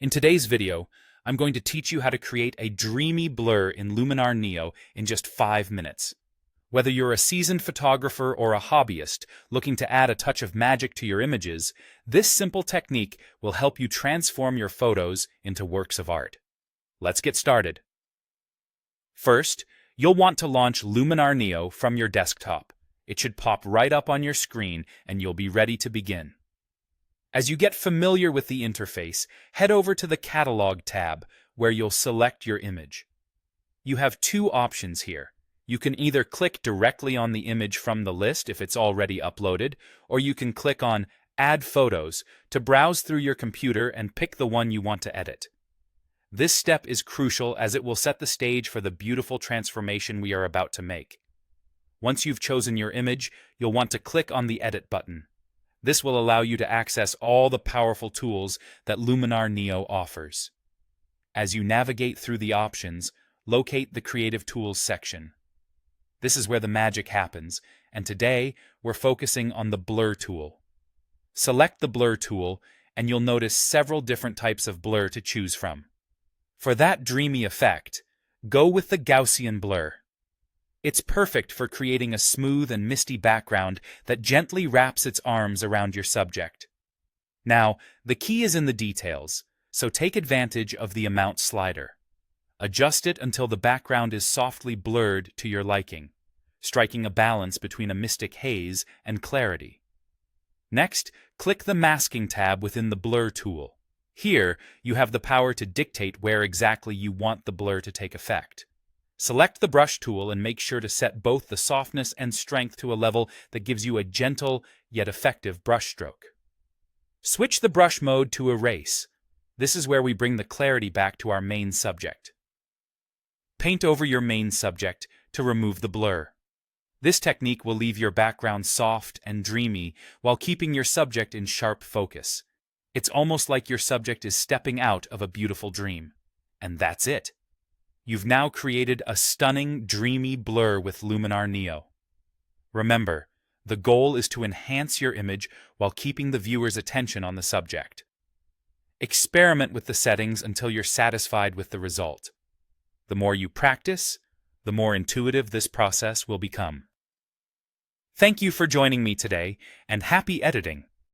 In today's video, I'm going to teach you how to create a dreamy blur in Luminar Neo in just 5 minutes. Whether you're a seasoned photographer or a hobbyist looking to add a touch of magic to your images, this simple technique will help you transform your photos into works of art. Let's get started. First, you'll want to launch Luminar Neo from your desktop. It should pop right up on your screen and you'll be ready to begin. As you get familiar with the interface, head over to the Catalog tab, where you'll select your image. You have two options here. You can either click directly on the image from the list if it's already uploaded, or you can click on Add Photos to browse through your computer and pick the one you want to edit. This step is crucial as it will set the stage for the beautiful transformation we are about to make. Once you've chosen your image, you'll want to click on the Edit button. This will allow you to access all the powerful tools that Luminar Neo offers. As you navigate through the options, locate the Creative Tools section. This is where the magic happens, and today we're focusing on the Blur tool. Select the Blur tool, and you'll notice several different types of blur to choose from. For that dreamy effect, go with the Gaussian blur. It's perfect for creating a smooth and misty background that gently wraps its arms around your subject. Now, the key is in the details, so take advantage of the amount slider. Adjust it until the background is softly blurred to your liking, striking a balance between a mystic haze and clarity. Next, click the Masking tab within the Blur tool. Here, you have the power to dictate where exactly you want the blur to take effect. Select the brush tool and make sure to set both the softness and strength to a level that gives you a gentle yet effective brush stroke. Switch the brush mode to Erase. This is where we bring the clarity back to our main subject. Paint over your main subject to remove the blur. This technique will leave your background soft and dreamy while keeping your subject in sharp focus. It's almost like your subject is stepping out of a beautiful dream. And that's it. You've now created a stunning, dreamy blur with Luminar Neo. Remember, the goal is to enhance your image while keeping the viewer's attention on the subject. Experiment with the settings until you're satisfied with the result. The more you practice, the more intuitive this process will become. Thank you for joining me today, and happy editing!